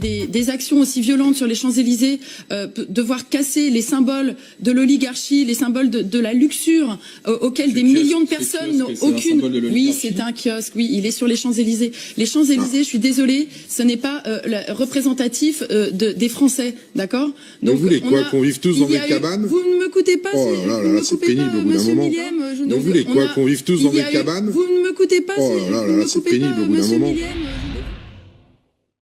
des actions aussi violentes sur les Champs-Élysées, devoir casser les symboles de l'oligarchie, les symboles de la luxure auxquels des millions de personnes n'ont aucune... Oui, c'est un kiosque, oui, il est sur les Champs-Élysées. Les Champs-Élysées, je suis désolée, ce n'est pas représentatif des Français, d'accord? Donc vous voulez quoi, qu'on vive tous dans des cabanes? Vous ne m'écoutez pas, oh là là, c'est pénible au bout d'un moment. Donc vous voulez quoi, qu'on vive tous dans des cabanes? Vous ne m'écoutez pas, oh là là, c'est pénible au bout d'un moment.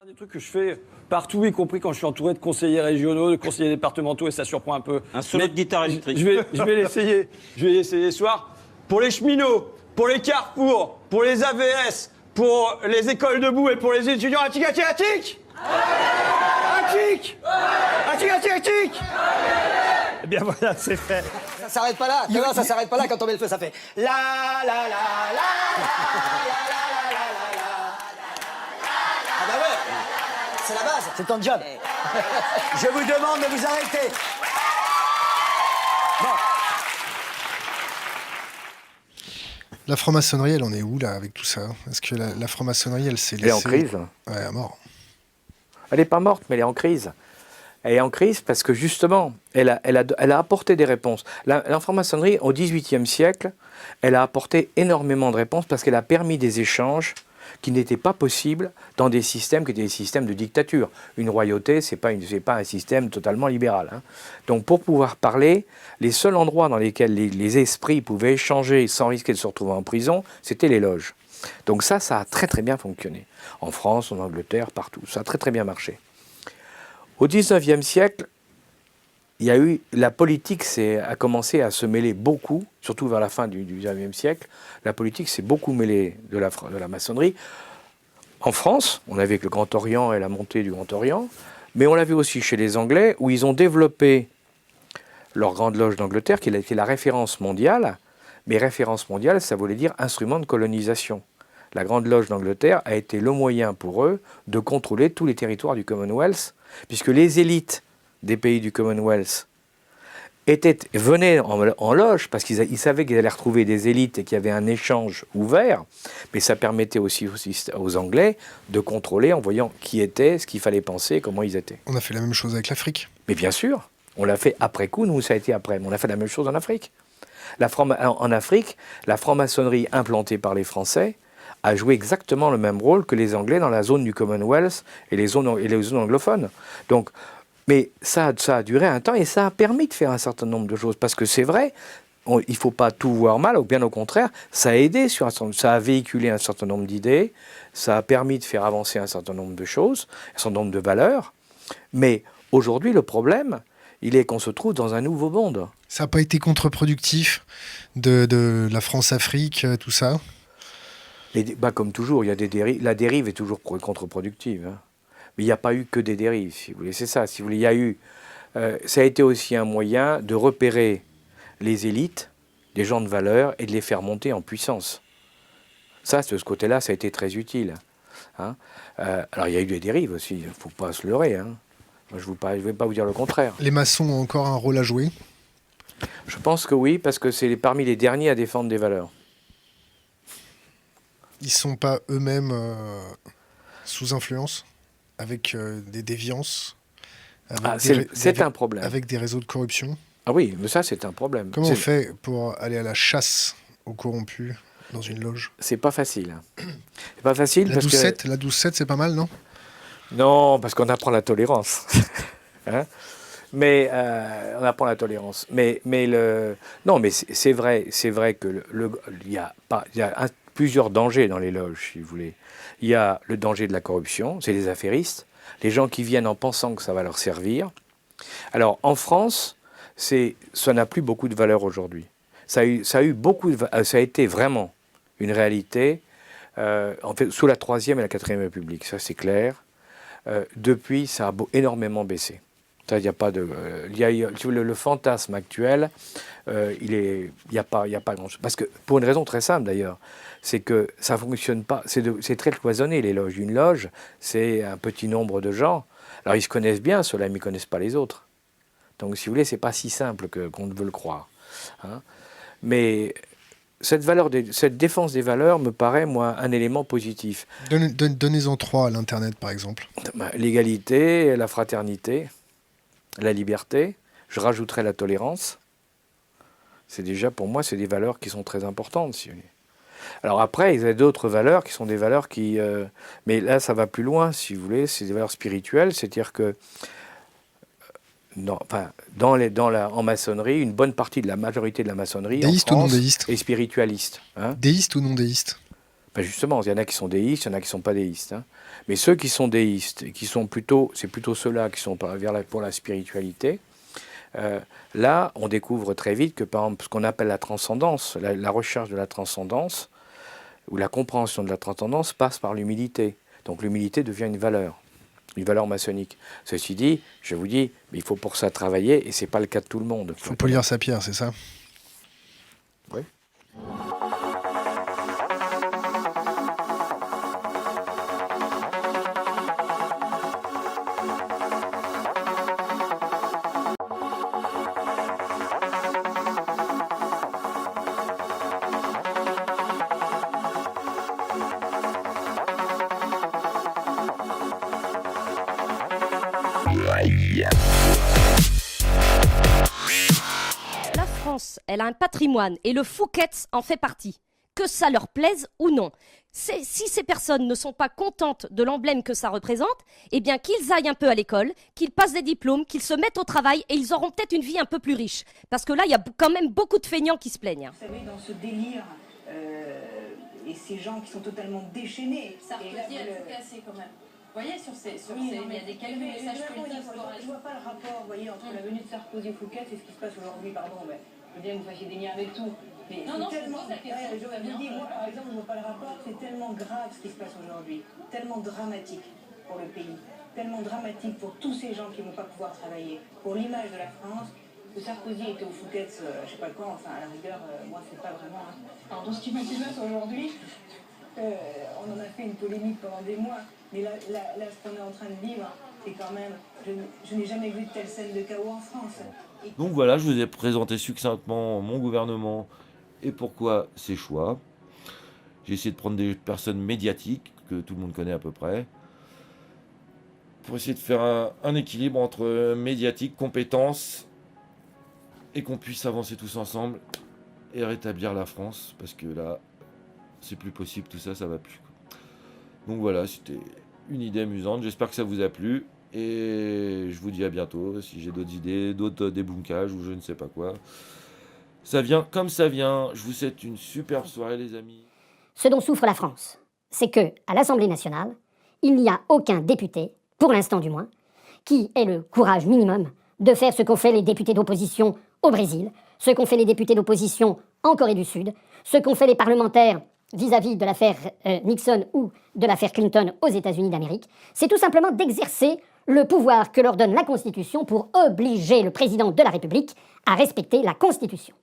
Des trucs que je fais partout, y compris quand je suis entouré de conseillers régionaux, de conseillers départementaux, et ça surprend un peu. Un solo de guitare électrique. Je vais l'essayer. Je vais l'essayer ce soir. Pour les cheminots, pour les carrefours, pour les AVS, pour les écoles debout et pour les étudiants, attic, attic, attic! Attic! Attic, attic, attic! Eh bien voilà, c'est fait. Ça s'arrête pas là. Non, ça s'arrête pas là quand on met le feu, ça fait la la la la la. Ah bah ouais, c'est la base, c'est ton job. Je vous demande de vous arrêter. Bon. La franc-maçonnerie, elle en est où, là, avec tout ça? Est-ce que la franc-maçonnerie, elle s'est laissée... Elle est en crise. Ouais, à mort. Elle n'est pas morte, mais elle est en crise. Elle est en crise parce que, justement, elle a apporté des réponses. La franc-maçonnerie, au XVIIIe siècle, elle a apporté énormément de réponses parce qu'elle a permis des échanges qui n'étaient pas possibles dans des systèmes qui étaient des systèmes de dictature. Une royauté, ce n'est pas un système totalement libéral. Hein. Donc pour pouvoir parler, les seuls endroits dans lesquels les esprits pouvaient échanger sans risquer de se retrouver en prison, c'était les loges. Donc ça a très très bien fonctionné. En France, en Angleterre, partout. Ça a très très bien marché. Au XIXe siècle, il y a eu, la politique a commencé à se mêler beaucoup, surtout vers la fin du XIXe siècle. La politique s'est beaucoup mêlée de la maçonnerie. En France, on avait avec le Grand Orient et la montée du Grand Orient, mais on l'a vu aussi chez les Anglais, où ils ont développé leur Grande Loge d'Angleterre, qui a été la référence mondiale. Mais référence mondiale, ça voulait dire instrument de colonisation. La Grande Loge d'Angleterre a été le moyen pour eux de contrôler tous les territoires du Commonwealth, puisque les élites des pays du Commonwealth venaient en loge, parce qu'ils savaient qu'ils allaient retrouver des élites et qu'il y avait un échange ouvert, mais ça permettait aussi aux Anglais de contrôler en voyant qui était, ce qu'il fallait penser, comment ils étaient. On a fait la même chose avec l'Afrique. Mais bien sûr, on l'a fait après coup, nous ça a été après, mais on a fait la même chose en Afrique. En Afrique, la franc-maçonnerie implantée par les Français a joué exactement le même rôle que les Anglais dans la zone du Commonwealth et les zones anglophones. Donc, mais ça a duré un temps et ça a permis de faire un certain nombre de choses. Parce que c'est vrai, il ne faut pas tout voir mal, ou bien au contraire, ça a aidé, ça a véhiculé un certain nombre d'idées, ça a permis de faire avancer un certain nombre de choses, un certain nombre de valeurs. Mais aujourd'hui, le problème, il est qu'on se trouve dans un nouveau monde. Ça n'a pas été contre-productif de la France-Afrique, tout ça? Comme toujours, il y a des dérives. La dérive est toujours contre-productive. Hein. Mais il n'y a pas eu que des dérives, si vous voulez. C'est ça, si vous voulez. Il y a eu... ça a été aussi un moyen de repérer les élites, des gens de valeur, et de les faire monter en puissance. Ça, de ce côté-là, ça a été très utile. Hein. Alors, il y a eu des dérives aussi. Il ne faut pas se leurrer. Hein. Moi, je ne vais pas vous dire le contraire. Les maçons ont encore un rôle à jouer? Je pense que oui, parce que c'est parmi les derniers à défendre des valeurs. Ils ne sont pas eux-mêmes sous influence, avec des déviances, c'est un problème. Avec des réseaux de corruption? Ah oui, mais ça, c'est un problème. Comment on fait pour aller à la chasse aux corrompus dans une loge? C'est pas facile. C'est pas facile la 12-7, c'est pas mal, non? Non, parce qu'on apprend la tolérance. Hein, mais on apprend la tolérance. Non, mais c'est vrai que il y a plusieurs dangers dans les loges, si vous voulez. Il y a le danger de la corruption, c'est les affairistes, les gens qui viennent en pensant que ça va leur servir. Alors, en France, ça n'a plus beaucoup de valeur aujourd'hui. Ça a été vraiment une réalité, en fait, sous la 3e et la 4e République, ça c'est clair. Depuis, ça a énormément baissé. Il n'y a pas de, le fantasme actuel, il n'y a pas grand-chose. Parce que, pour une raison très simple d'ailleurs, c'est que ça ne fonctionne pas, c'est très cloisonné les loges. Une loge, c'est un petit nombre de gens. Alors ils se connaissent bien, ceux-là, mais ils ne connaissent pas les autres. Donc si vous voulez, ce n'est pas si simple qu'on ne veut le croire. Hein. Mais cette défense des valeurs me paraît, moi, un élément positif. Donnez-en 3 à l'Internet, par exemple. L'égalité, la fraternité, la liberté. Je rajouterai la tolérance. C'est déjà, pour moi, c'est des valeurs qui sont très importantes, si vous voulez. Alors après, il y a d'autres valeurs qui sont des valeurs qui... mais là, ça va plus loin, si vous voulez. C'est des valeurs spirituelles, c'est-à-dire que en maçonnerie, une bonne partie de la majorité de la maçonnerie déiste en France ou non déiste est spiritualiste. Hein. Déiste ou non déiste? Justement, il y en a qui sont déistes, il y en a qui ne sont pas déistes. Hein. Mais ceux qui sont déistes, qui sont plutôt, c'est plutôt ceux-là qui sont pour la spiritualité, là, on découvre très vite que, par exemple, ce qu'on appelle la transcendance, la recherche de la transcendance, ou la compréhension de la transcendance passe par l'humilité. Donc l'humilité devient une valeur maçonnique. Ceci dit, je vous dis, mais il faut pour ça travailler, et ce n'est pas le cas de tout le monde. Il faut polir sa pierre, c'est ça? Oui. La France, elle a un patrimoine et le Fouquet's en fait partie. Que ça leur plaise ou non. Si ces personnes ne sont pas contentes de l'emblème que ça représente, eh bien qu'ils aillent un peu à l'école, qu'ils passent des diplômes, qu'ils se mettent au travail et ils auront peut-être une vie un peu plus riche. Parce que là, il y a quand même beaucoup de feignants qui se plaignent. Vous savez, dans ce délire, et ces gens qui sont totalement déchaînés... Sarkozy a tout cassé quand même. Vous voyez, il y a des quelques messages politiques. Je vois pas le rapport, vous voyez, entre la venue de Sarkozy et Fouquet et ce qui se passe aujourd'hui, pardon, mais je veux bien que vous fassiez des liens avec tout. Mais non, je tellement, pose la question. je vous dis, moi, par exemple, je vois pas le rapport, c'est tellement grave ce qui se passe aujourd'hui, tellement dramatique pour le pays, tellement dramatique pour tous ces gens qui ne vont pas pouvoir travailler, pour l'image de la France, que Sarkozy était au Fouquet, je sais pas quand, enfin, à la rigueur, moi, c'est pas vraiment... Hein. Alors, dans ce qui m'intéresse aujourd'hui, on en a fait une polémique pendant des mois, mais là ce qu'on est en train de vivre, c'est quand même... Je n'ai jamais vu de telle scène de chaos en France. Donc voilà, je vous ai présenté succinctement mon gouvernement et pourquoi ses choix. J'ai essayé de prendre des personnes médiatiques, que tout le monde connaît à peu près, pour essayer de faire un équilibre entre médiatique, compétences, et qu'on puisse avancer tous ensemble et rétablir la France, parce que là, c'est plus possible, tout ça, ça va plus. Donc voilà, c'était une idée amusante, j'espère que ça vous a plu, et je vous dis à bientôt, si j'ai d'autres idées, d'autres débunkages, ou je ne sais pas quoi. Ça vient comme ça vient, je vous souhaite une superbe soirée les amis. Ce dont souffre la France, c'est que à l'Assemblée nationale, il n'y a aucun député, pour l'instant du moins, qui ait le courage minimum de faire ce qu'ont fait les députés d'opposition au Brésil, ce qu'ont fait les députés d'opposition en Corée du Sud, ce qu'ont fait les parlementaires vis-à-vis de l'affaire Nixon ou de l'affaire Clinton aux États-Unis d'Amérique. C'est tout simplement d'exercer le pouvoir que leur donne la Constitution pour obliger le président de la République à respecter la Constitution.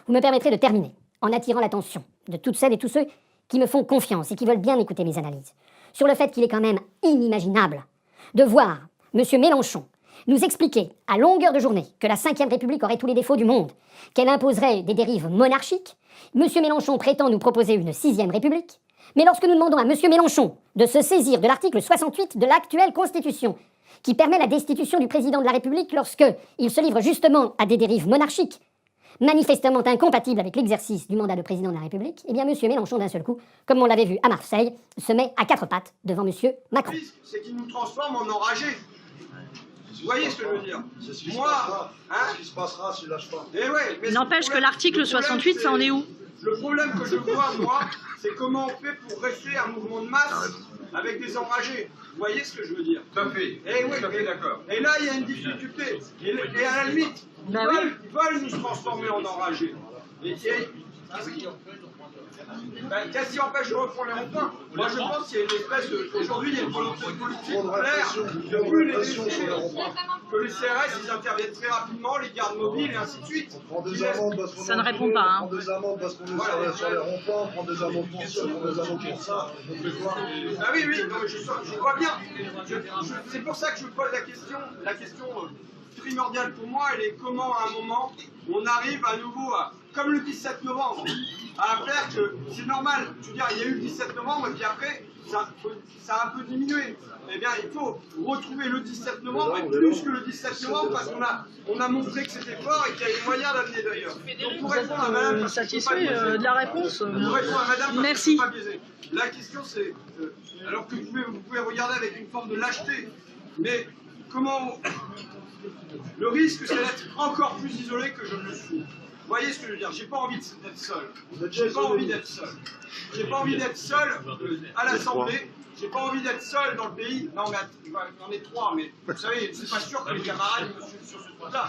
Vous me permettrez de terminer en attirant l'attention de toutes celles et tous ceux qui me font confiance et qui veulent bien écouter mes analyses sur le fait qu'il est quand même inimaginable de voir M. Mélenchon nous expliquer à longueur de journée que la Ve République aurait tous les défauts du monde, qu'elle imposerait des dérives monarchiques. M. Mélenchon prétend nous proposer une 6e République. Mais lorsque nous demandons à M. Mélenchon de se saisir de l'article 68 de l'actuelle Constitution, qui permet la destitution du président de la République lorsqu'il se livre justement à des dérives monarchiques, manifestement incompatibles avec l'exercice du mandat de président de la République, eh bien M. Mélenchon, d'un seul coup, comme on l'avait vu à Marseille, se met à 4 pattes devant M. Macron. C'est qu'il nous transforme en enragés. Vous voyez ce que je veux dire? C'est ce qui se passera. C'est ce qui se passera s'il lâche pas. N'empêche que l'article 68, ça en est où? Le problème que je vois, moi, c'est comment on fait pour rester un mouvement de masse avec des enragés. Vous voyez ce que je veux dire? Tout à fait. Tout à fait d'accord. Et là, il y a une difficulté. Et à la limite, ils veulent nous transformer en enragés. Qu'est-ce qui empêche de reprendre les ronds-points? Moi, je pense qu'il y a une espèce de... Aujourd'hui, il y a une volonté politique claire de plus les laisser, que les CRS, ils interviennent très rapidement, les gardes mobiles et ainsi de suite. On prend des amendes parce qu'on ça ne répond pas. On prend des amendes parce qu'on est sur les ronds-points, on prend des amendes pour ça, on prend des amendes pour ça. Ah oui, non, mais je vois bien. C'est pour ça que je vous pose la question. La question primordiale pour moi, elle est comment, à un moment, on arrive à nouveau à comme le 17 novembre, à faire que c'est normal. Je veux dire, il y a eu le 17 novembre et puis après, ça a un peu diminué. Eh bien, il faut retrouver le 17 novembre et plus que le 17 novembre parce qu'on a montré que c'était fort et qu'il y avait moyen d'amener d'ailleurs. Donc pour répondre à madame, satisfait de la réponse. Pour répondre à madame, Merci. La question c'est, alors que vous pouvez regarder avec une forme de lâcheté, mais comment le risque c'est d'être encore plus isolé que je ne le suis. Vous voyez ce que je veux dire? J'ai pas envie d'être seul. J'ai pas envie d'être seul. J'ai pas envie d'être seul à l'Assemblée. J'ai pas envie d'être seul dans le pays. Non, mais on est trois, mais vous savez, c'est pas sûr que les camarades me suivent sur ce truc-là.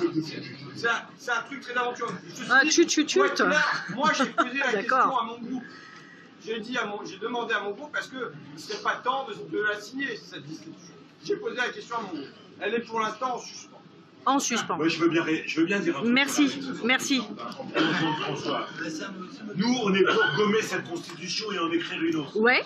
C'est un truc très aventureux. Moi, j'ai posé la question à mon groupe. J'ai demandé à mon groupe parce que il serait pas temps de la signer, cette destitution. J'ai posé la question à mon groupe. Elle est pour l'instant en suspens. En suspens. Oui, je veux bien dire un truc. Merci. François. Nous, on est pour gommer cette constitution et en écrire une autre. Ouais.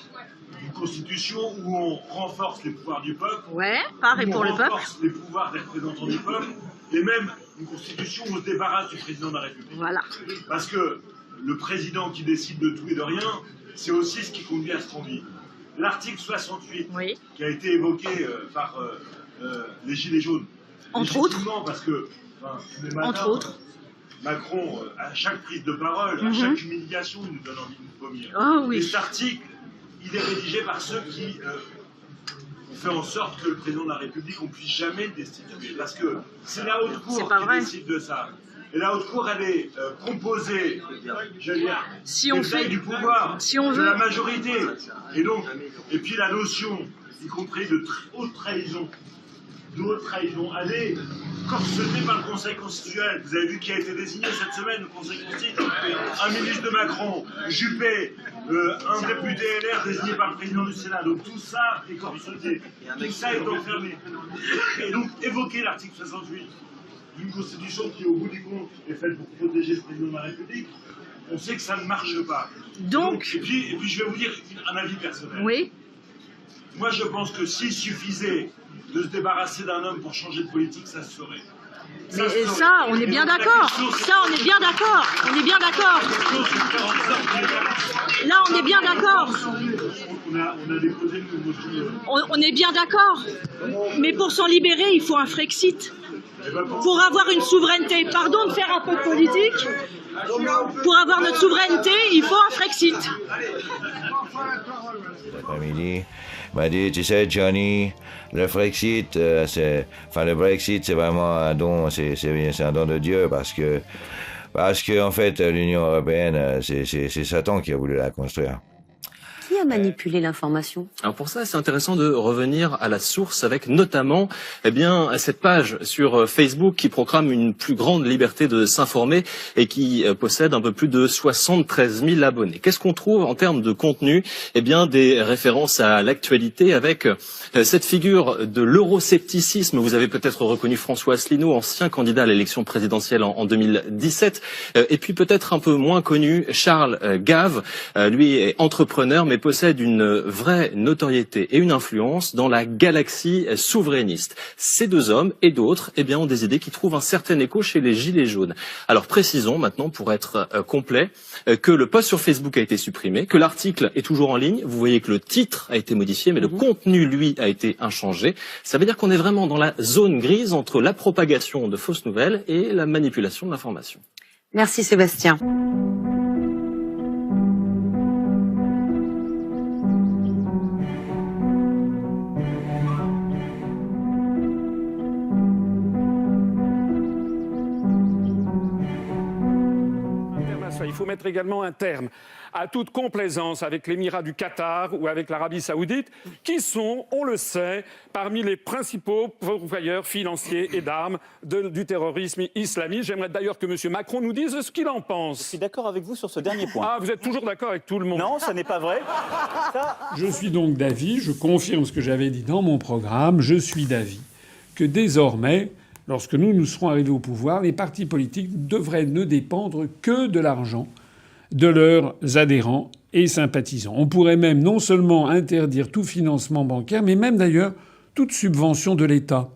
Une constitution où on renforce les pouvoirs du peuple. Ouais, par et pour le peuple. On renforce les pouvoirs des représentants du peuple. Et même une constitution où on se débarrasse du président de la République. Voilà. Parce que le président qui décide de tout et de rien, c'est aussi ce qui conduit à ce qu'on vit. L'article 68, qui a été évoqué par les Gilets jaunes. Entre autres. Parce que, tous les matins, entre autres. Macron, à chaque prise de parole, à chaque humiliation, il nous donne envie de nous vomir. Oh, oui. Et cet article, il est rédigé par ceux qui ont fait en sorte que le président de la République, on ne puisse jamais le destituer. Parce que c'est la haute cour qui décide de ça. Et la haute cour, elle est composée, je veux dire, du pouvoir, de la majorité. Et donc, et puis la notion, y compris de haute trahison, elle est corsetée par le Conseil constitutionnel. Vous avez vu qui a été désigné cette semaine au Conseil constitutionnel? Un ministre de Macron, Juppé, un député LR désigné par le président du Sénat. Donc tout ça est corseté, tout ça est enfermé. Et donc évoquer l'article 68 d'une constitution qui, au bout du compte, est faite pour protéger le président de la République, on sait que ça ne marche pas. Donc et puis je vais vous dire un avis personnel. Oui. Moi, je pense que s'il suffisait de se débarrasser d'un homme pour changer de politique, ça se ferait. Mais ça, on est bien d'accord. Ça, on est bien d'accord. On est bien d'accord. Là, on est bien d'accord. On a déposé une motion. On est bien d'accord. Mais pour s'en libérer, il faut un Frexit. Pour avoir une souveraineté, pardon de faire un peu de politique, pour avoir notre souveraineté, il faut un Frexit. L'après-midi, m'a dit, tu sais, Johnny, le Frexit, le Brexit, c'est vraiment un don, c'est un don de Dieu parce que en fait, l'Union européenne, c'est Satan qui a voulu la construire. Qui a manipulé l'information? Alors pour ça, c'est intéressant de revenir à la source avec notamment cette page sur Facebook qui proclame une plus grande liberté de s'informer et qui possède un peu plus de 73 000 abonnés. Qu'est-ce qu'on trouve en termes de contenu? Des références à l'actualité avec cette figure de l'euroscepticisme. Vous avez peut-être reconnu François Asselineau, ancien candidat à l'élection présidentielle en 2017. Et puis peut-être un peu moins connu, Charles Gave. Lui est entrepreneur mais possède une vraie notoriété et une influence dans la galaxie souverainiste. Ces deux hommes et d'autres, ont des idées qui trouvent un certain écho chez les Gilets jaunes. Alors précisons maintenant, pour être complet, que le post sur Facebook a été supprimé, que l'article est toujours en ligne. Vous voyez que le titre a été modifié, mais le contenu, lui, a été inchangé. Ça veut dire qu'on est vraiment dans la zone grise entre la propagation de fausses nouvelles et la manipulation de l'information. Merci Sébastien. Il faut mettre également un terme à toute complaisance avec l'émirat du Qatar ou avec l'Arabie saoudite, qui sont, on le sait, parmi les principaux pourvoyeurs financiers et d'armes du terrorisme islamiste. J'aimerais d'ailleurs que M. Macron nous dise ce qu'il en pense. Je suis d'accord avec vous sur ce dernier point. Ah, vous êtes toujours d'accord avec tout le monde? Non, ça n'est pas vrai. Je suis donc d'avis, je confirme ce que j'avais dit dans mon programme, je suis d'avis que désormais, lorsque nous serons arrivés au pouvoir, les partis politiques devraient ne dépendre que de l'argent de leurs adhérents et sympathisants. On pourrait même non seulement interdire tout financement bancaire, mais même d'ailleurs toute subvention de l'État.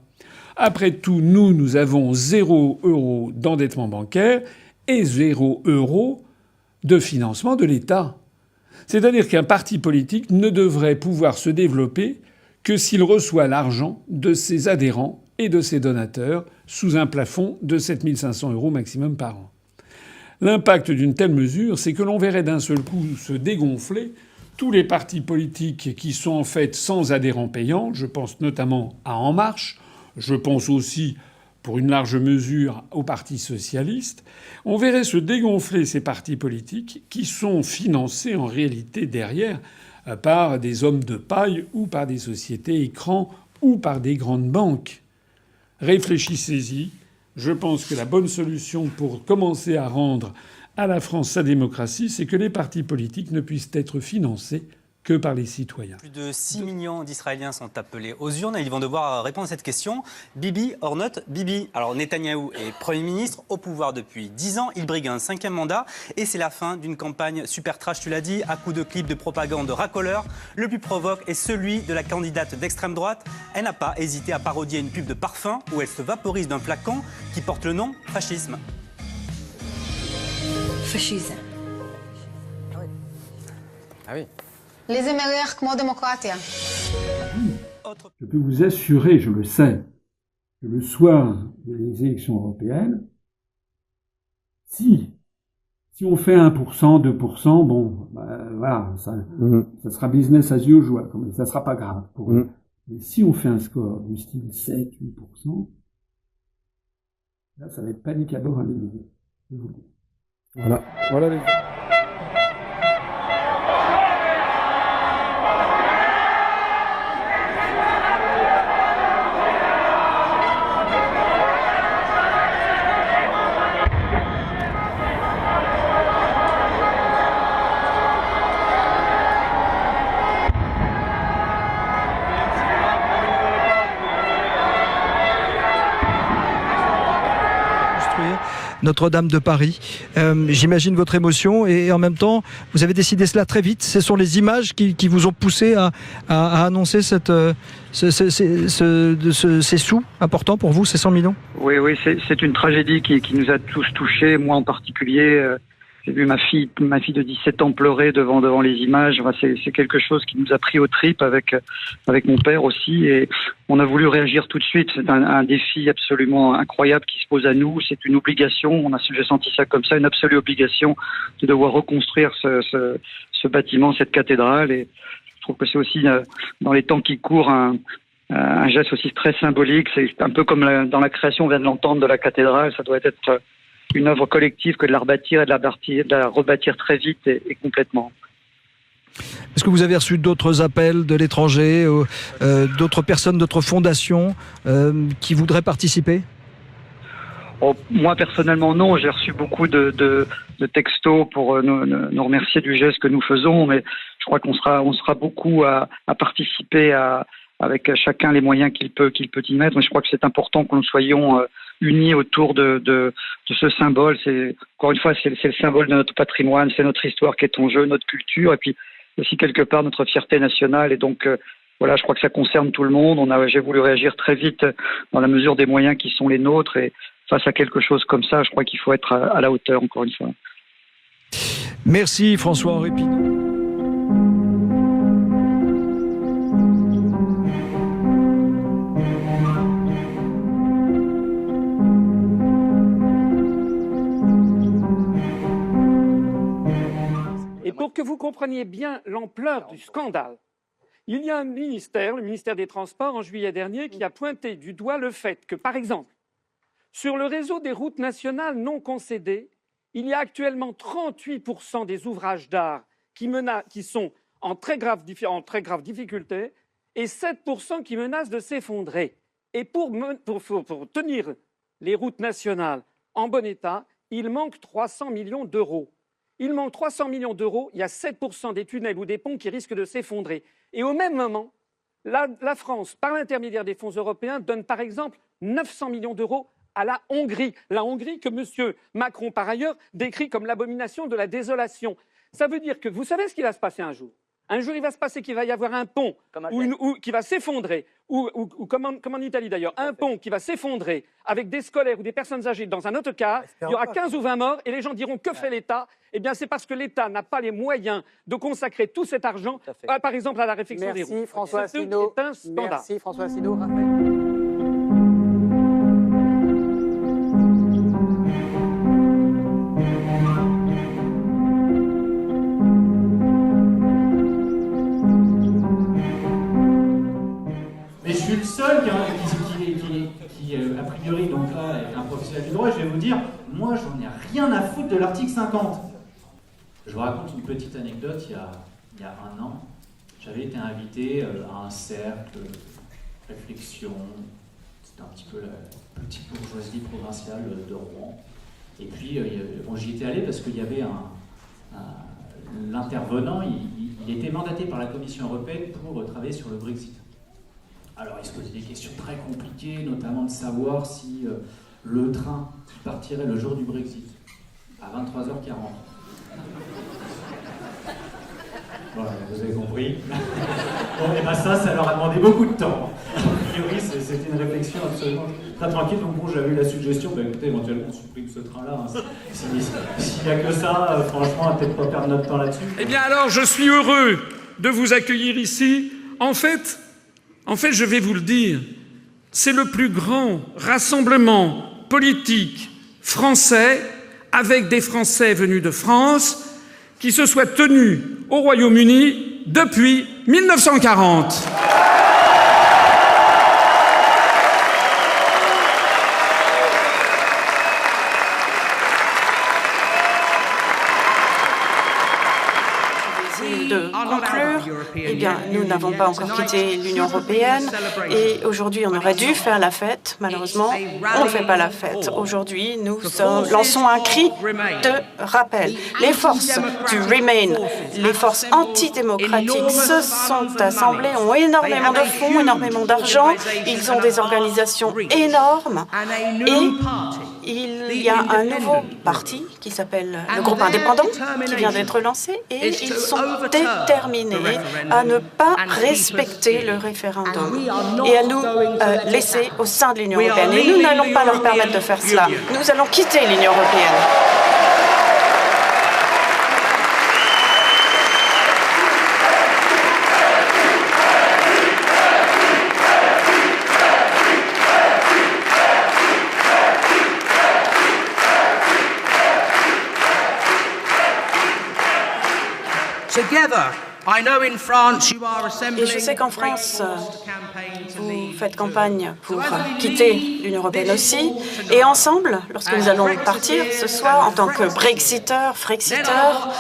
Après tout, nous avons 0 € d'endettement bancaire et 0 € de financement de l'État. C'est-à-dire qu'un parti politique ne devrait pouvoir se développer que s'il reçoit l'argent de ses adhérents et de ses donateurs sous un plafond de 7 500 € maximum par an. L'impact d'une telle mesure, c'est que l'on verrait d'un seul coup se dégonfler tous les partis politiques qui sont en fait sans adhérents payants. Je pense notamment à En Marche. Je pense aussi, pour une large mesure, au Parti socialiste. On verrait se dégonfler ces partis politiques qui sont financés en réalité derrière par des hommes de paille ou par des sociétés écrans ou par des grandes banques. Réfléchissez-y. Je pense que la bonne solution pour commencer à rendre à la France sa démocratie, c'est que les partis politiques ne puissent être financés que par les citoyens. Plus de 6 millions d'Israéliens sont appelés aux urnes et ils vont devoir répondre à cette question. Bibi or not Bibi. Alors Netanyahou est Premier ministre au pouvoir depuis 10 ans. Il brigue un 5e mandat et c'est la fin d'une campagne super trash, tu l'as dit, à coups de clips de propagande racoleurs. Le plus provoque est celui de la candidate d'extrême droite. Elle n'a pas hésité à parodier une pub de parfum où elle se vaporise d'un flacon qui porte le nom fascisme. Fascisme. Ah oui. Les meilleurs comme démocratie. Je peux vous assurer, je le sais, que le soir des élections européennes, si on fait 1%, 2%, bon, voilà, ça sera business as usual, ça sera pas grave pour eux. Mais si on fait un score du style 7, 8%, là, ça va être panique à bord à l'Élysée. Je vous le dis. Voilà les... Notre-Dame de Paris. J'imagine votre émotion et en même temps, vous avez décidé cela très vite. Ce sont les images qui vous ont poussé à annoncer ces sous importants pour vous, ces 100 millions ? Oui, c'est une tragédie qui nous a tous touchés, moi en particulier. J'ai vu ma fille de 17 ans pleurer devant les images. Enfin, c'est quelque chose qui nous a pris aux tripes avec mon père aussi. Et on a voulu réagir tout de suite. C'est un défi absolument incroyable qui se pose à nous. C'est une obligation. J'ai senti ça comme ça, une absolue obligation de devoir reconstruire ce bâtiment, cette cathédrale. Et je trouve que c'est aussi, dans les temps qui courent, un geste aussi très symbolique. C'est un peu comme dans la création, on vient de l'entendre, de la cathédrale. Ça doit être une œuvre collective que de la rebâtir et de la rebâtir très vite et complètement. Est-ce que vous avez reçu d'autres appels de l'étranger, d'autres personnes, d'autres fondations qui voudraient participer ? Moi, personnellement, non. J'ai reçu beaucoup de textos pour nous remercier du geste que nous faisons, mais je crois qu'on sera beaucoup à participer avec chacun les moyens qu'il peut y mettre. Mais je crois que c'est important que nous soyons unis autour de ce symbole. Encore une fois, c'est le symbole de notre patrimoine, c'est notre histoire qui est en jeu, notre culture, et puis aussi quelque part notre fierté nationale. Et donc, voilà, je crois que ça concerne tout le monde. J'ai voulu réagir très vite dans la mesure des moyens qui sont les nôtres, et face à quelque chose comme ça, je crois qu'il faut être à la hauteur, encore une fois. Merci François-Henri Pinault. Et pour que vous compreniez bien l'ampleur du scandale, il y a un ministère, le ministère des Transports, en juillet dernier, qui a pointé du doigt le fait que, par exemple, sur le réseau des routes nationales non concédées, il y a actuellement 38% des ouvrages d'art qui sont en très grave difficulté et 7% qui menacent de s'effondrer. Et pour tenir les routes nationales en bon état, il manque 300 millions d'euros. Il manque 300 millions d'euros, il y a 7% des tunnels ou des ponts qui risquent de s'effondrer. Et au même moment, la France, par l'intermédiaire des fonds européens, donne par exemple 900 millions d'euros à la Hongrie. La Hongrie que M. Macron, par ailleurs, décrit comme l'abomination de la désolation. Ça veut dire que vous savez ce qui va se passer un jour. Un jour, il va se passer qu'il va y avoir un pont qui va s'effondrer, ou comme en Italie d'ailleurs, un pont qui va s'effondrer avec des scolaires ou des personnes âgées dans un autocar, il y aura 15 ou 20 morts et les gens diront que fait l'État? Eh bien, c'est parce que l'État n'a pas les moyens de consacrer tout cet argent, par exemple, à la réflexion des routes. Merci François Asselineau. C'est un scandale. Merci François Asselineau. Raphaël. Mais je suis le seul qui a priori, donc là, est un professionnel du droit. Je vais vous dire, moi, j'en ai rien à foutre de l'article 50. Je vous raconte une petite anecdote. Il y a un an, j'avais été invité à un cercle de réflexion. C'était un petit peu la petite bourgeoisie provinciale de Rouen. Et puis, j'y étais allé parce qu'il y avait l'intervenant, il était mandaté par la Commission européenne pour travailler sur le Brexit. Alors, il se posait des questions très compliquées, notamment de savoir si le train qui partirait le jour du Brexit, à 23h40. Voilà, vous avez compris. Bon, et bien ça leur a demandé beaucoup de temps. A priori, c'était une réflexion absolument très tranquille. Donc bon, j'avais eu la suggestion, écoutez, éventuellement, on supprime ce train-là. Hein. S'il n'y a que ça, franchement, on va peut-être pas perdre notre temps là-dessus. Eh bien alors, je suis heureux de vous accueillir ici. En fait, je vais vous le dire, c'est le plus grand rassemblement politique français, avec des Français venus de France, qui se soit tenu au Royaume-Uni depuis 1940. De conclure, eh bien, nous n'avons pas encore quitté l'Union européenne et aujourd'hui, on aurait dû faire la fête. Malheureusement, on ne fait pas la fête. Aujourd'hui, nous lançons un cri de rappel. Les forces du Remain, les forces antidémocratiques se sont assemblées, ont énormément de fonds, énormément d'argent. Ils ont des organisations énormes et il y a un nouveau parti qui s'appelle le groupe indépendant qui vient d'être lancé et ils sont déterminés à ne pas respecter le référendum et à nous laisser au sein de l'Union européenne. Et nous n'allons pas leur permettre de faire cela. Nous allons quitter l'Union européenne. Et je sais qu'en France, vous faites campagne pour quitter l'Union européenne aussi. Et ensemble, lorsque nous allons partir ce soir, en tant que Brexiteurs, Frexiteurs,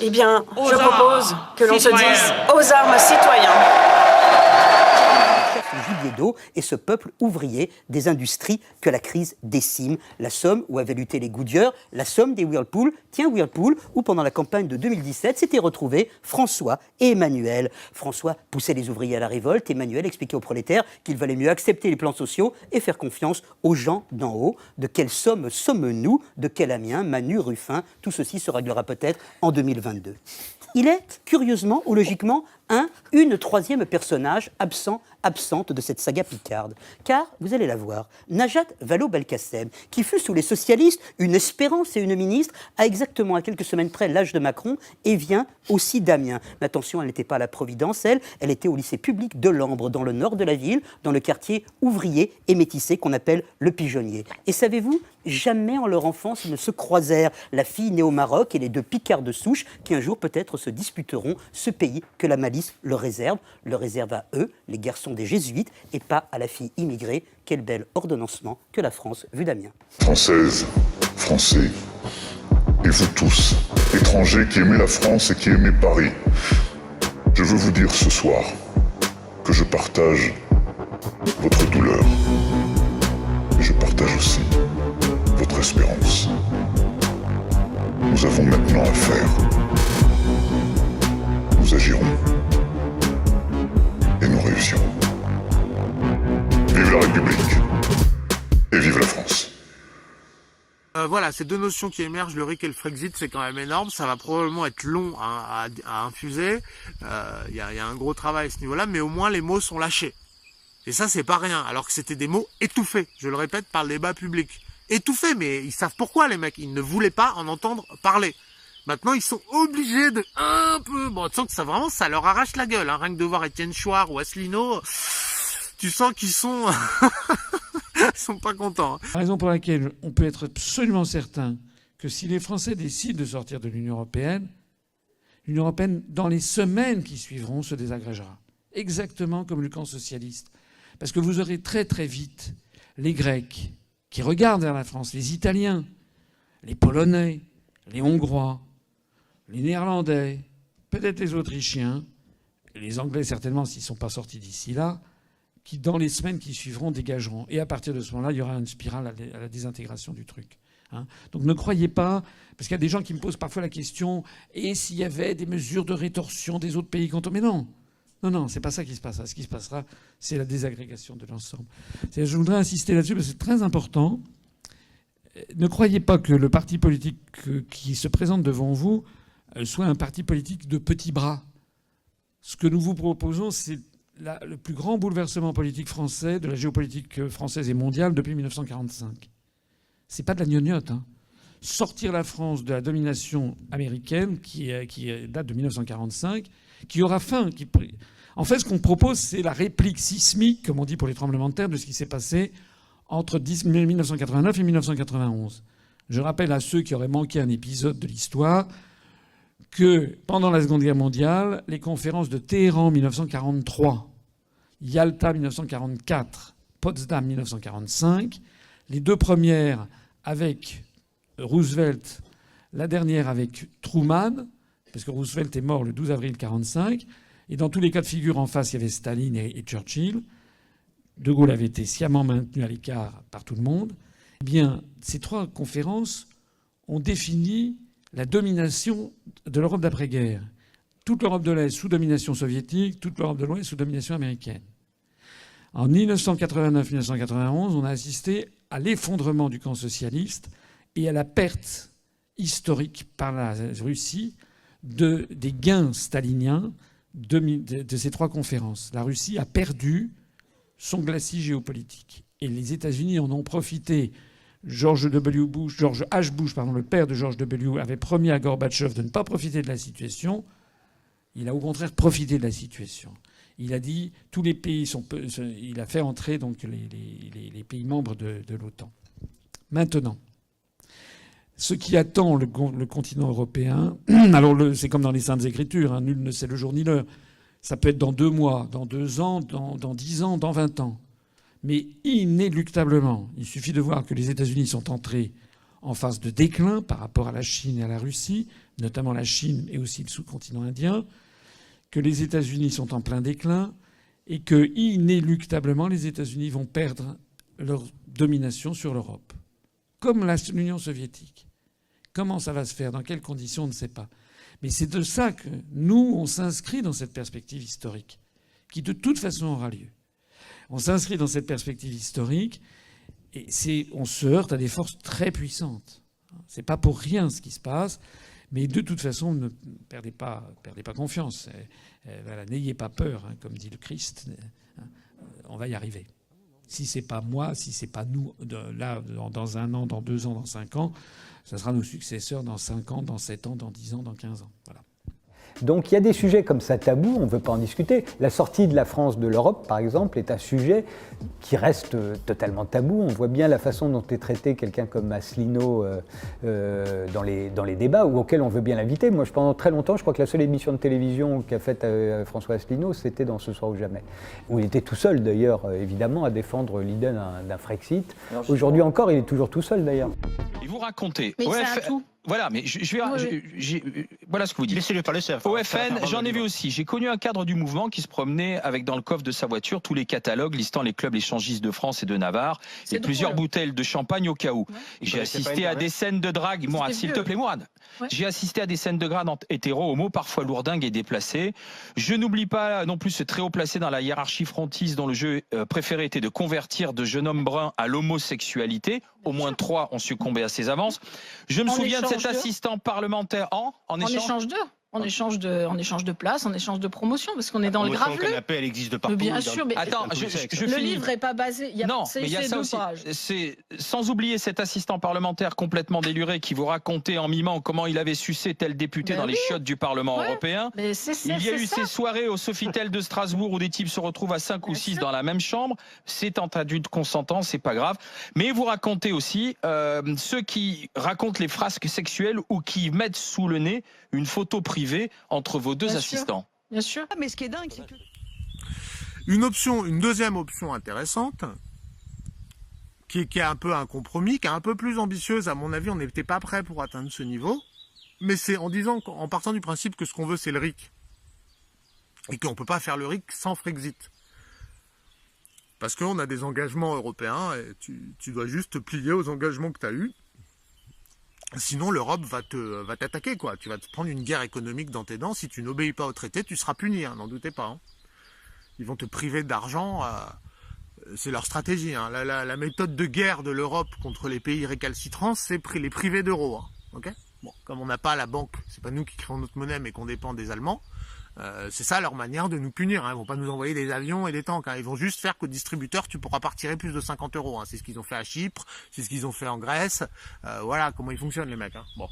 eh bien, je propose que l'on se dise aux armes citoyens. Gibier d'eau et ce peuple ouvrier des industries que la crise décime. La Somme où avaient lutté les Goodyear, la Somme des Whirlpool. Tiens, Whirlpool, où pendant la campagne de 2017 s'étaient retrouvés François et Emmanuel. François poussait les ouvriers à la révolte. Emmanuel expliquait aux prolétaires qu'il valait mieux accepter les plans sociaux et faire confiance aux gens d'en haut. De quelle Somme sommes-nous? De quel Amiens, Manu, Ruffin? Tout ceci se réglera peut-être en 2022. Il est, curieusement ou logiquement, une troisième personnage absente de cette saga picarde. Car, vous allez la voir, Najat Vallaud-Belkacem, qui fut sous les socialistes une espérance et une ministre, a exactement à quelques semaines près l'âge de Macron et vient aussi d'Amiens. Mais attention, elle n'était pas à la Providence, elle était au lycée public de Lambre, dans le nord de la ville, dans le quartier ouvrier et métissé qu'on appelle le Pigeonnier. Et savez-vous, jamais en leur enfance ils ne se croisèrent, la fille née au Maroc et les deux picards de souche qui un jour peut-être se disputeront ce pays que la malice leur réserve à eux, les garçons des jésuites, et pas à la fille immigrée. Quel bel ordonnancement que la France vue d'Amiens. Françaises, Français, et vous tous, étrangers qui aimez la France et qui aimez Paris, je veux vous dire ce soir que je partage votre douleur, et je partage aussi votre espérance. Nous avons maintenant affaire. Nous agirons. Et nous réussirons. Vive la République et vive la France. Voilà, ces deux notions qui émergent, le RIC et le Frexit, c'est quand même énorme. Ça va probablement être long à infuser. Il y a un gros travail à ce niveau-là, mais au moins les mots sont lâchés. Et ça, c'est pas rien, alors que c'était des mots étouffés, je le répète, par le débat public. Étouffés, mais ils savent pourquoi, les mecs. Ils ne voulaient pas en entendre parler. Maintenant, ils sont obligés de un peu... Bon, tu sens que ça, vraiment, ça leur arrache la gueule. Hein. Rien que de voir Étienne Chouard ou Asselineau, tu sens qu'ils sont... ils sont pas contents. La raison pour laquelle on peut être absolument certain que si les Français décident de sortir de l'Union européenne, dans les semaines qui suivront, se désagrégera. Exactement comme le camp socialiste. Parce que vous aurez très très vite les Grecs qui regardent vers la France, les Italiens, les Polonais, les Hongrois, les Néerlandais, peut-être les Autrichiens, et les Anglais certainement s'ils ne sont pas sortis d'ici là, qui dans les semaines qui suivront dégageront. Et à partir de ce moment-là, il y aura une spirale à la désintégration du truc. Hein. Donc ne croyez pas, parce qu'il y a des gens qui me posent parfois la question, et s'il y avait des mesures de rétorsion des autres pays contre... Mais non. Non, c'est pas ça qui se passera. Ce qui se passera, c'est la désagrégation de l'ensemble. Je voudrais insister là-dessus parce que c'est très important. Ne croyez pas que le parti politique qui se présente devant vous soit un parti politique de petits bras. Ce que nous vous proposons, c'est le plus grand bouleversement politique français, de la géopolitique française et mondiale depuis 1945. C'est pas de la gnognotte. Hein. Sortir la France de la domination américaine qui date de 1945, qui aura fin... En fait, ce qu'on propose, c'est la réplique sismique, comme on dit pour les tremblements de terre, de ce qui s'est passé entre 1989 et 1991. Je rappelle à ceux qui auraient manqué un épisode de l'histoire que pendant la Seconde Guerre mondiale, les conférences de Téhéran 1943, Yalta 1944, Potsdam 1945, les deux premières avec Roosevelt, la dernière avec Truman, parce que Roosevelt est mort le 12 avril 1945, et dans tous les cas de figure en face, il y avait Staline et Churchill. De Gaulle avait été sciemment maintenu à l'écart par tout le monde. Eh bien, ces trois conférences ont défini la domination de l'Europe d'après-guerre. Toute l'Europe de l'Est sous domination soviétique, toute l'Europe de l'Ouest sous domination américaine. En 1989-1991, on a assisté à l'effondrement du camp socialiste et à la perte historique par la Russie des gains staliniens de ces trois conférences. La Russie a perdu son glacis géopolitique. Et les États-Unis en ont profité. George H. Bush, le père de George W., avait promis à Gorbatchev de ne pas profiter de la situation. Il a au contraire profité de la situation. Il a dit tous les pays il a fait entrer donc les pays membres de l'OTAN. Maintenant, ce qui attend le continent européen, alors c'est comme dans les Saintes Écritures, hein, nul ne sait le jour ni l'heure. Ça peut être dans 2 mois, dans 2 ans, dans 10 ans, dans 20 ans. Mais inéluctablement, il suffit de voir que les États-Unis sont entrés en phase de déclin par rapport à la Chine et à la Russie, notamment la Chine et aussi le sous-continent indien, que les États-Unis sont en plein déclin et que inéluctablement les États-Unis vont perdre leur domination sur l'Europe. Comme l'Union soviétique. Comment ça va se faire? Dans quelles conditions? On ne sait pas. Mais c'est de ça que nous, on s'inscrit dans cette perspective historique, qui de toute façon aura lieu. On s'inscrit dans cette perspective historique et on se heurte à des forces très puissantes. C'est pas pour rien ce qui se passe, mais de toute façon, ne perdez pas confiance. Voilà, n'ayez pas peur, hein, comme dit le Christ. On va y arriver. Si c'est pas moi, si c'est pas nous, là, dans 1 an, dans 2 ans, dans 5 ans, ça sera nos successeurs dans 5 ans, dans 7 ans, dans 10 ans, dans 15 ans. Voilà. Donc il y a des sujets comme ça tabous, on ne veut pas en discuter. La sortie de la France de l'Europe, par exemple, est un sujet qui reste totalement tabou. On voit bien la façon dont est traité quelqu'un comme Asselineau dans les débats, ou auquel on veut bien l'inviter. Moi, pendant très longtemps, je crois que la seule émission de télévision qu'a faite François Asselineau, c'était dans Ce soir ou jamais. Où il était tout seul, d'ailleurs, évidemment, à défendre l'idée d'un Frexit. Aujourd'hui encore, il est toujours tout seul, d'ailleurs. Et vous racontez... Mais c'est un tout. Voilà, mais voilà ce que vous dites. Laissez-le parler, ça. Au FN, j'en ai vu aussi. J'ai connu un cadre du mouvement qui se promenait avec dans le coffre de sa voiture tous les catalogues listant les clubs échangistes de France et de Navarre et plusieurs bouteilles de champagne au cas où. Ouais. J'ai assisté à des scènes de drague. Mourad, s'il te plaît, Mourad. Ouais. J'ai assisté à des scènes de drague hétéro-homo, parfois lourdingues et déplacées. Je n'oublie pas non plus ce très haut placé dans la hiérarchie frontiste dont le jeu préféré était de convertir de jeunes hommes bruns à l'homosexualité. Au moins 3 ont succombé à ses avances. Je me souviens de cet assistant parlementaire en échange d'eux. En échange de place, en échange de promotion, parce qu'on est dans le graveleux. Canapé, elle existe de partout. Mais bien sûr, mais attends, le livre n'est pas basé. Il y a ça aussi. C'est sans oublier cet assistant parlementaire complètement déluré qui vous racontait en mimant comment il avait sucé tel député dans les chiottes du Parlement européen. Il y a eu ces soirées au Sofitel de Strasbourg où des types se retrouvent à 5 ou 6 dans la même chambre. C'est entre adultes consentants, c'est pas grave. Mais vous racontez aussi ceux qui racontent les frasques sexuelles ou qui mettent sous le nez une photo privée entre vos deux assistants. Bien sûr. Mais ce qui est dingue, c'est que... Une deuxième option intéressante, qui est un peu un compromis, qui est un peu plus ambitieuse, à mon avis, on n'était pas prêt pour atteindre ce niveau, mais c'est en partant du principe que ce qu'on veut, c'est le RIC. Et qu'on ne peut pas faire le RIC sans Frexit. Parce qu'on a des engagements européens, et tu dois juste te plier aux engagements que tu as eus. Sinon, l'Europe va t'attaquer, quoi. Tu vas te prendre une guerre économique dans tes dents. Si tu n'obéis pas au traité, tu seras puni, hein, n'en doutez pas. Hein. Ils vont te priver d'argent. C'est leur stratégie. Hein. La méthode de guerre de l'Europe contre les pays récalcitrants, c'est les priver d'euros. Hein. Okay, bon, comme on n'a pas la banque, c'est pas nous qui créons notre monnaie, mais qu'on dépend des Allemands. C'est ça leur manière de nous punir. Hein. Ils vont pas nous envoyer des avions et des tanks. Hein. Ils vont juste faire qu'au distributeur, tu pourras pas retirer plus de 50 euros. Hein. C'est ce qu'ils ont fait à Chypre, c'est ce qu'ils ont fait en Grèce. Voilà comment ils fonctionnent les mecs. Hein. Bon.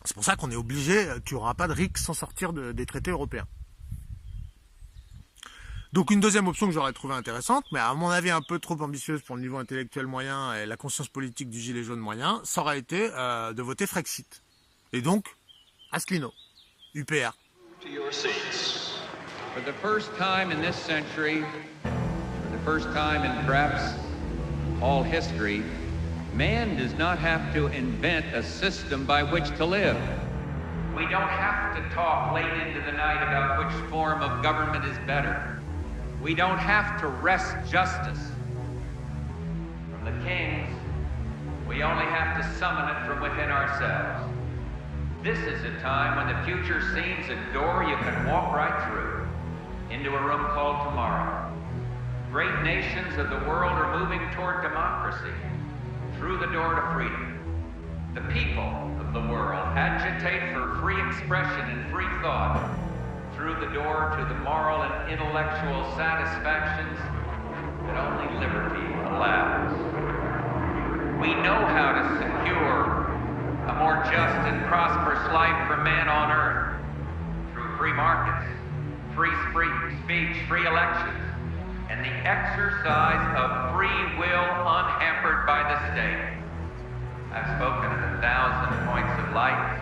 C'est pour ça qu'on est obligé, tu n'auras pas de RIC sans sortir des traités européens. Donc une deuxième option que j'aurais trouvée intéressante, mais à mon avis un peu trop ambitieuse pour le niveau intellectuel moyen et la conscience politique du gilet jaune moyen, ça aurait été de voter Frexit. Et donc, Asselineau. UPR. To your seats. For the first time in this century, for the first time in perhaps all history, man does not have to invent a system by which to live. We don't have to talk late into the night about which form of government is better. We don't have to wrest justice from the kings. We only have to summon it from within ourselves. This is a time when the future seems a door you can walk right through, into a room called tomorrow. Great nations of the world are moving toward democracy, through the door to freedom. The people of the world agitate for free expression and free thought, through the door to the moral and intellectual satisfactions that only liberty allows. We know how to secure a more just and prosperous life for man on earth through free markets, free speech, free elections, and the exercise of free will unhampered by the state. I've spoken at 1,000 points of light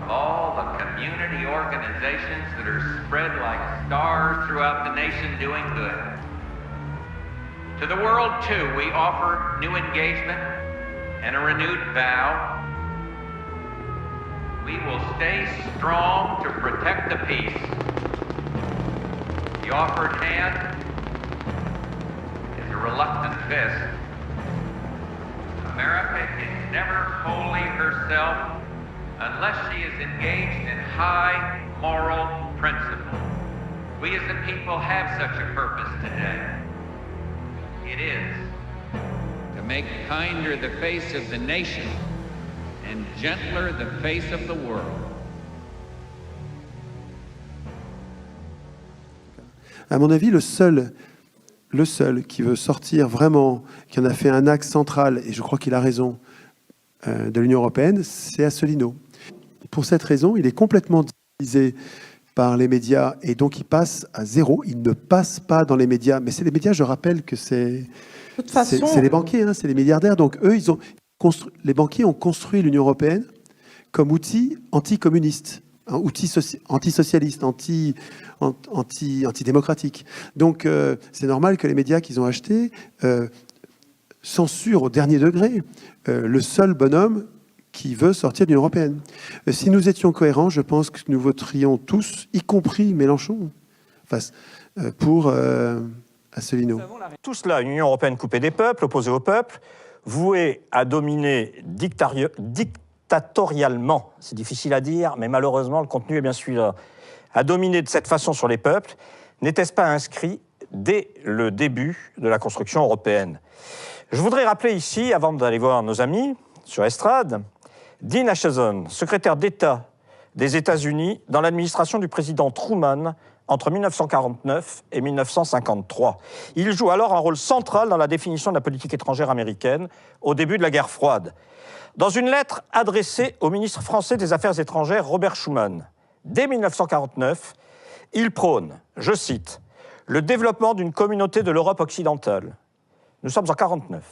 of all the community organizations that are spread like stars throughout the nation doing good. To the world, too, we offer new engagement and a renewed vow. We will stay strong to protect the peace. The offered hand is a reluctant fist. America is never wholly herself unless she is engaged in high moral principle. We as a people have such a purpose today. It is to make kinder the face of the nation and gentler the face of the world. À mon avis, le seul qui veut sortir vraiment, qui en a fait un axe central, et je crois qu'il a raison, de l'Union européenne, c'est Asselineau. Pour cette raison, il est complètement divisé par les médias et donc il passe à zéro. Il ne passe pas dans les médias. Mais c'est les médias, je rappelle que c'est les banquiers, hein, c'est les milliardaires. Donc eux, les banquiers ont construit l'Union européenne comme outil anticommuniste, un outil antisocialiste, antidémocratique. Donc c'est normal que les médias qu'ils ont achetés censurent au dernier degré le seul bonhomme qui veut sortir de l'Union européenne. Si nous étions cohérents, je pense que nous voterions tous, y compris Mélenchon, pour Asselineau. Tout cela, une Union européenne coupée des peuples, opposée au peuple, vouée à dominer dictatorialement, c'est difficile à dire, mais malheureusement le contenu est bien celui-là, à dominer de cette façon sur les peuples, n'était-ce pas inscrit dès le début de la construction européenne? Je voudrais rappeler ici, avant d'aller voir nos amis sur Estrade, Dean Acheson, secrétaire d'État des États-Unis dans l'administration du président Truman entre 1949 et 1953. Il joue alors un rôle central dans la définition de la politique étrangère américaine au début de la guerre froide. Dans une lettre adressée au ministre français des Affaires étrangères Robert Schuman, dès 1949, il prône, je cite, « le développement d'une communauté de l'Europe occidentale ». Nous sommes en 1949.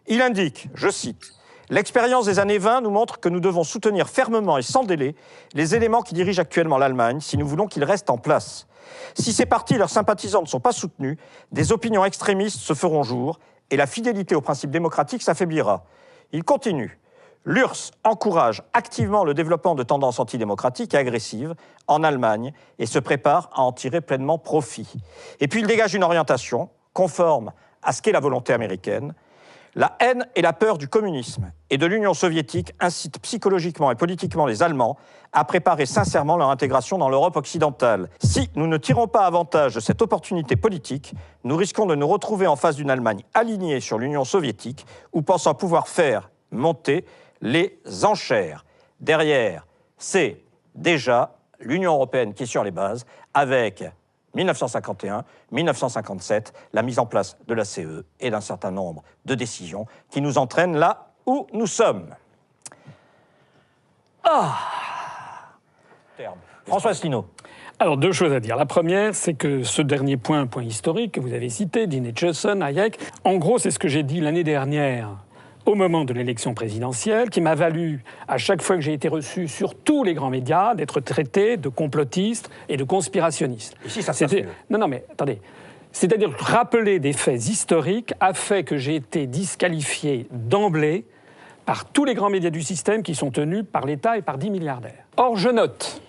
Il indique, je cite, « l'expérience des années 20 nous montre que nous devons soutenir fermement et sans délai les éléments qui dirigent actuellement l'Allemagne si nous voulons qu'ils restent en place. Si ces partis et leurs sympathisants ne sont pas soutenus, des opinions extrémistes se feront jour et la fidélité aux principes démocratiques s'affaiblira. » Il continue. L'URSS encourage activement le développement de tendances antidémocratiques et agressives en Allemagne et se prépare à en tirer pleinement profit. Et puis il dégage une orientation conforme à ce qu'est la volonté américaine. La haine et la peur du communisme et de l'Union soviétique incitent psychologiquement et politiquement les Allemands à préparer sincèrement leur intégration dans l'Europe occidentale. Si nous ne tirons pas avantage de cette opportunité politique, nous risquons de nous retrouver en face d'une Allemagne alignée sur l'Union soviétique ou pensant pouvoir faire monter les enchères. Derrière, c'est déjà l'Union européenne qui est sur les bases, avec 1951, 1957, la mise en place de la CE et d'un certain nombre de décisions qui nous entraînent là où nous sommes. François Asselineau. Alors, deux choses à dire. La première, c'est que ce dernier point, un point historique que vous avez cité, Dean Acheson, Hayek, en gros, c'est ce que j'ai dit l'année dernière au moment de l'élection présidentielle, qui m'a valu, à chaque fois que j'ai été reçu sur tous les grands médias, d'être traité de complotiste et de conspirationniste. Ici, ça se passe mieux. Non, mais attendez. C'est-à-dire rappeler des faits historiques a fait que j'ai été disqualifié d'emblée par tous les grands médias du système qui sont tenus par l'État et par 10 milliardaires. Or, je note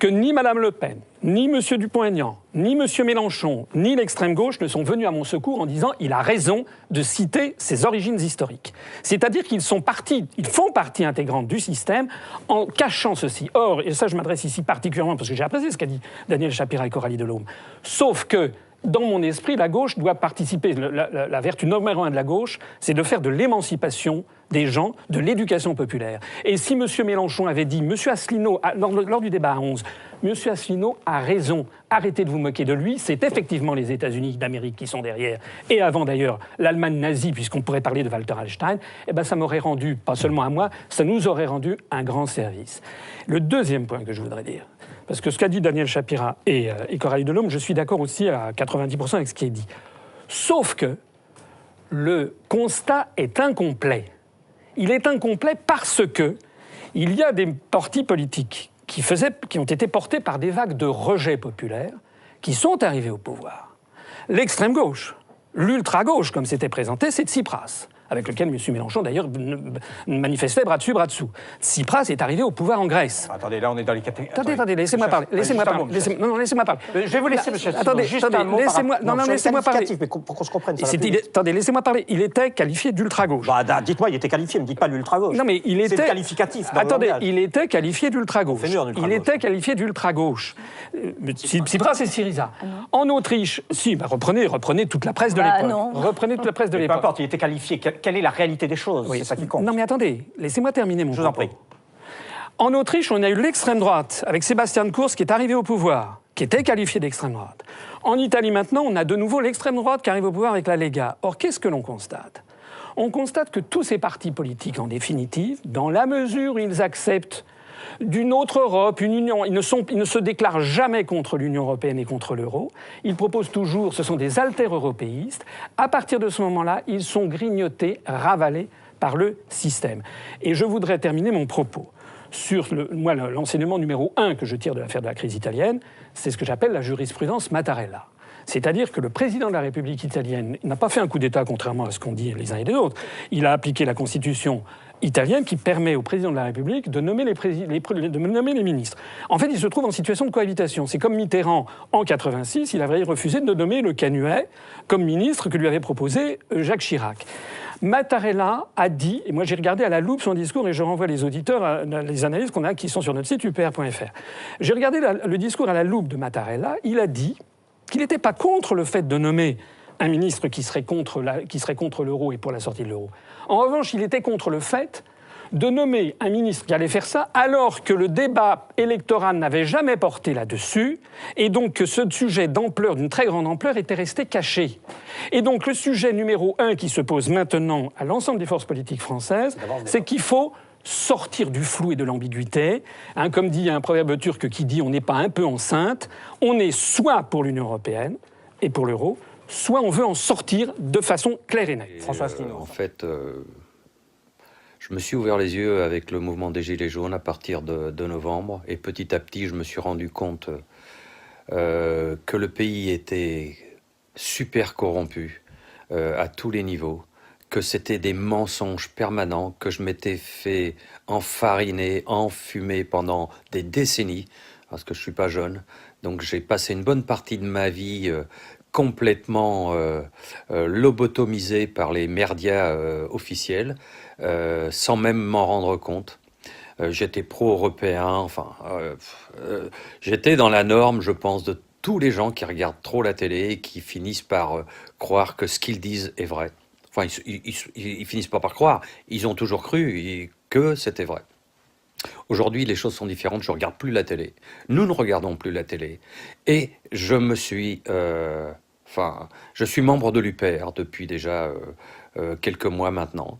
que ni Mme Le Pen, ni M. Dupont-Aignan, ni M. Mélenchon, ni l'extrême gauche ne sont venus à mon secours en disant « il a raison de citer ses origines historiques ». C'est-à-dire qu'ils font partie intégrante du système en cachant ceci. Or, et ça je m'adresse ici particulièrement parce que j'ai apprécié ce qu'a dit Daniel Chapira et Coralie Delhomme, sauf que dans mon esprit, la gauche doit participer. La vertu numéro 1 de la gauche, c'est de faire de l'émancipation des gens, de l'éducation populaire. Et si M. Mélenchon avait dit, M. Asselineau, lors du débat à 11, M. Asselineau a raison, arrêtez de vous moquer de lui, c'est effectivement les États-Unis d'Amérique qui sont derrière, et avant d'ailleurs l'Allemagne nazie, puisqu'on pourrait parler de Walter Hallstein, eh ben ça m'aurait rendu, pas seulement à moi, ça nous aurait rendu un grand service. Le deuxième point que je voudrais dire, parce que ce qu'a dit Daniel Chapira et Coralie Delhomme, je suis d'accord aussi à 90% avec ce qui est dit. Sauf que le constat est incomplet. Il est incomplet parce que il y a des partis politiques qui ont été portés par des vagues de rejet populaire qui sont arrivés au pouvoir. L'extrême gauche, l'ultra-gauche, comme c'était présenté, c'est Tsipras, avec lequel M. Mélenchon, d'ailleurs, manifestait bras dessus, bras dessous. Tsipras est arrivé au pouvoir en Grèce. Attendez, là, on est dans les catégories... Attendez, laissez-moi parler. Laissez-moi parler. Laissez-moi parler. Je vais vous laisser, monsieur. Attendez, laissez-moi parler. Mais pour qu'on se comprenne. Attendez, laissez-moi parler. Il était qualifié d'ultra-gauche. Bah, dites-moi, il était qualifié, ne me dites pas l'ultra-gauche. Non, mais il était... C'est qualificatif. Attendez, il était qualifié d'ultra-gauche. Il était qualifié d'ultra-gauche. Tsipras et Syriza. En Autriche, reprenez toute la presse de l'époque. Reprenez toute la presse de l'époque. Peu importe, il était qualifié. Quelle est la réalité des choses? C'est ça qui compte. Non, mais attendez, laissez-moi terminer mon propos. Je vous en prie. En Autriche, on a eu l'extrême droite, avec Sebastian Kurz, qui est arrivé au pouvoir, qui était qualifié d'extrême droite. En Italie, maintenant, on a de nouveau l'extrême droite qui arrive au pouvoir avec la Lega. Or, qu'est-ce que l'on constate? On constate que tous ces partis politiques, en définitive, dans la mesure où ils acceptent d'une autre Europe, une union, ils ne se déclarent jamais contre l'Union européenne et contre l'euro. Ils proposent toujours, ce sont des alter-européistes. À partir de ce moment-là, ils sont grignotés, ravalés par le système. Et je voudrais terminer mon propos sur l'enseignement numéro 1 que je tire de l'affaire de la crise italienne, c'est ce que j'appelle la jurisprudence Mattarella. C'est-à-dire que le président de la République italienne n'a pas fait un coup d'État, contrairement à ce qu'ont dit les uns et les autres. Il a appliqué la Constitution italienne qui permet au président de la République de nommer les ministres. En fait, il se trouve en situation de cohabitation. C'est comme Mitterrand, en 86, il avait refusé de nommer Le Canuet comme ministre que lui avait proposé Jacques Chirac. Mattarella a dit, et moi j'ai regardé à la loupe son discours et je renvoie les auditeurs à les analyses qu'on a qui sont sur notre site upr.fr. J'ai regardé le discours à la loupe de Mattarella, il a dit qu'il n'était pas contre le fait de nommer un ministre qui serait contre l'euro et pour la sortie de l'euro. En revanche, il était contre le fait de nommer un ministre qui allait faire ça alors que le débat électoral n'avait jamais porté là-dessus et donc que ce sujet d'ampleur, d'une très grande ampleur, était resté caché. Et donc le sujet numéro 1 qui se pose maintenant à l'ensemble des forces politiques françaises, c'est qu'il faut sortir du flou et de l'ambiguïté. Comme dit un proverbe turc qui dit « on n'est pas un peu enceinte », on est soit pour l'Union européenne et pour l'euro, soit on veut en sortir de façon claire et nette. François Asselineau. En fait, je me suis ouvert les yeux avec le mouvement des Gilets jaunes à partir de novembre, et petit à petit, je me suis rendu compte que le pays était super corrompu à tous les niveaux, que c'était des mensonges permanents, que je m'étais fait enfariner, enfumer pendant des décennies, parce que je ne suis pas jeune. Donc j'ai passé une bonne partie de ma vie complètement lobotomisé par les merdias officiels, sans même m'en rendre compte. J'étais pro-européen, enfin, j'étais dans la norme, je pense, de tous les gens qui regardent trop la télé et qui finissent par croire que ce qu'ils disent est vrai. Enfin, ils finissent pas par croire, ils ont toujours cru que c'était vrai. Aujourd'hui, les choses sont différentes, je ne regarde plus la télé. Nous ne regardons plus la télé. Et je me suis... je suis membre de l'UPR depuis déjà quelques mois maintenant.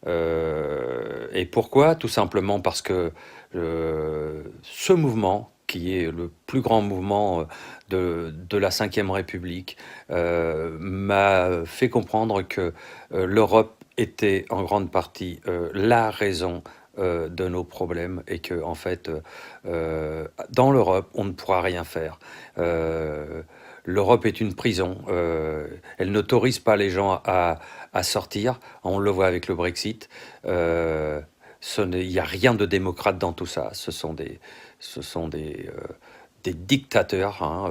Et pourquoi? Tout simplement parce que ce mouvement, qui est le plus grand mouvement de la Ve République, m'a fait comprendre que l'Europe était en grande partie la raison de nos problèmes et que, en fait, dans l'Europe, on ne pourra rien faire. L'Europe est une prison. Elle n'autorise pas les gens à sortir. On le voit avec le Brexit. Il n'y a rien de démocrate dans tout ça. Ce sont des dictateurs,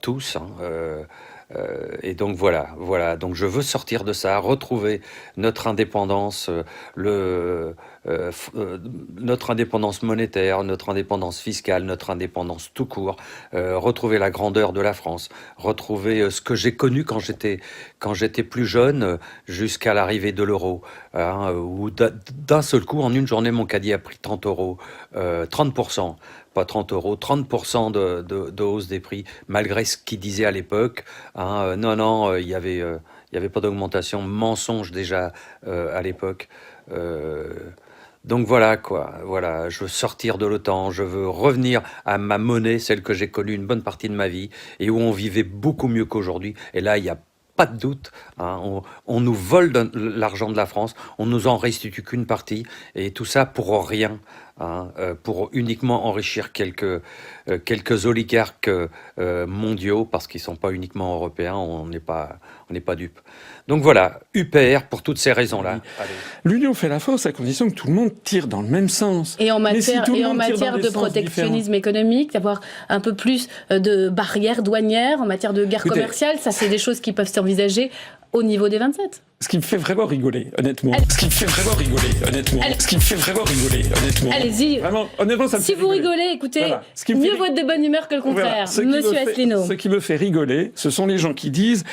tous. Et donc voilà. Donc je veux sortir de ça, retrouver notre indépendance, notre indépendance monétaire, notre indépendance fiscale, notre indépendance tout court, retrouver la grandeur de la France, retrouver ce que j'ai connu quand j'étais plus jeune, jusqu'à l'arrivée de l'euro, où d'un seul coup, en une journée, mon caddie a pris 30 euros, 30%. Pas 30 euros, 30% de hausse des prix, malgré ce qu'ils disaient à l'époque. Non, il y avait pas d'augmentation, mensonge déjà à l'époque. Donc voilà quoi, je veux sortir de l'OTAN, je veux revenir à ma monnaie, celle que j'ai connue une bonne partie de ma vie, et où on vivait beaucoup mieux qu'aujourd'hui. Et là, il y a pas de doute, on nous vole l'argent de la France, on nous en restitue qu'une partie, et tout ça pour rien, pour uniquement enrichir quelques oligarques mondiaux, parce qu'ils ne sont pas uniquement européens, on n'est pas dupes. Donc voilà, UPR pour toutes ces raisons-là. L'union fait la force à condition que tout le monde tire dans le même sens. Et en matière de protectionnisme économique, d'avoir un peu plus de barrières douanières, en matière de guerre commerciale, ça c'est des choses qui peuvent s'envisager au niveau des 27. Ce qui me fait vraiment rigoler, honnêtement. Allez-y. Vraiment, honnêtement, ça me si fait vous rigoler. rigolez, écoutez, mieux vaut être de bonne humeur que le contraire. Monsieur Asselineau. Ce qui me fait rigoler, ce sont les gens qui disent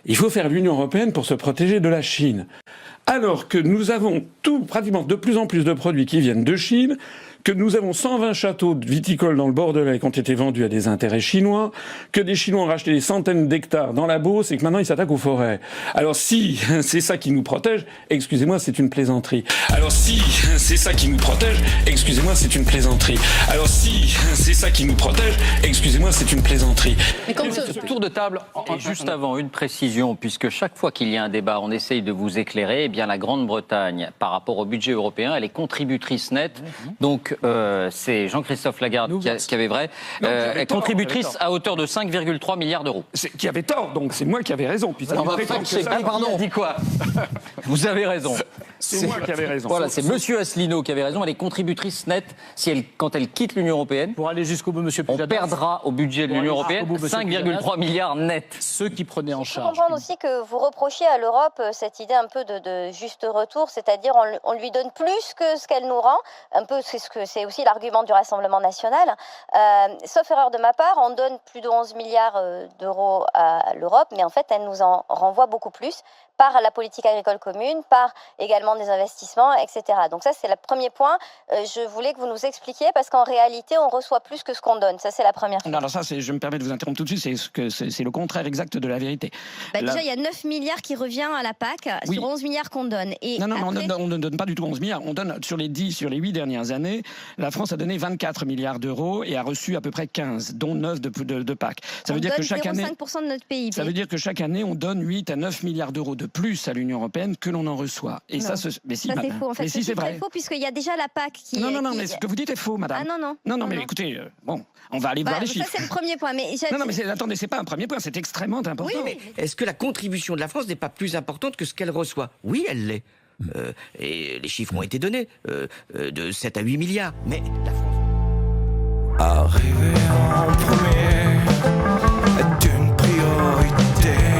il faut faire l'Union européenne pour se protéger de la Chine. Alors que nous avons pratiquement de plus en plus de produits qui viennent de Chine, que nous avons 120 châteaux viticoles dans le Bordelais qui ont été vendus à des intérêts chinois, que des Chinois ont racheté des centaines d'hectares dans la Beauce et que maintenant ils s'attaquent aux forêts. Alors si c'est ça qui nous protège, excusez-moi, c'est une plaisanterie. Alors si c'est ça qui nous protège, excusez-moi, c'est une plaisanterie. Alors si c'est ça qui nous protège, excusez-moi, c'est une plaisanterie. Mais comme ce tour de table, et juste avant, une précision, puisque chaque fois qu'il y a un débat, on essaye de vous éclairer, eh bien la Grande-Bretagne, par rapport au budget européen, elle est contributrice nette. Donc c'est Jean-Christophe Lagarde qui avait vrai, est contributrice à hauteur de 5,3 milliards d'euros. Qui avait tort, donc c'est moi qui avais raison. Pardon, dit quoi? Vous avez raison. C'est moi qui avais raison. Voilà, c'est Monsieur Asselineau qui avait raison. Elle est contributrice nette quand elle quitte l'Union européenne. Pour aller jusqu'au bout, Monsieur on perdra au budget de l'Union européenne 5,3 milliards net. Ceux qui prenaient en charge. Je comprends aussi que vous reprochiez à l'Europe cette idée un peu de juste retour, c'est-à-dire on lui donne plus que ce qu'elle nous rend. Un peu, c'est aussi l'argument du Rassemblement national. Sauf erreur de ma part, on donne plus de 11 milliards d'euros à l'Europe, mais en fait, elle nous en renvoie beaucoup plus par la politique agricole commune, par également renouvellement des investissements, etc. Donc ça, c'est le premier point. Je voulais que vous nous expliquiez, parce qu'en réalité, on reçoit plus que ce qu'on donne. Ça, c'est la première chose. Non, alors ça, je me permets de vous interrompre tout de suite, c'est le contraire exact de la vérité. Déjà, il y a 9 milliards qui revient à la PAC sur 11 milliards qu'on donne. Et non, après... on ne donne pas du tout 11 milliards. On donne sur les 8 dernières années, la France a donné 24 milliards d'euros et a reçu à peu près 15, dont 9 de PAC. Ça veut dire que chaque année, 0,5% de notre PIB. Ça veut dire que chaque année, on donne 8 à 9 milliards d'euros de plus à l'Union européenne que l'on en reçoit. Et ça, mais si, ça madame. c'est faux. En fait, mais si, c'est vrai. C'est faux, puisqu'il y a déjà la PAC qui... Non, mais ce que vous dites est faux, madame. Ah non. Mais écoutez, bon, on va aller voir les chiffres. Ça, c'est le premier point. Mais non, mais attendez, c'est pas un premier point, c'est extrêmement important. Oui, mais est-ce que la contribution de la France n'est pas plus importante que ce qu'elle reçoit? Oui, elle l'est. Et les chiffres ont été donnés, de 7 à 8 milliards. Mais la France... Arriver en premier est une priorité.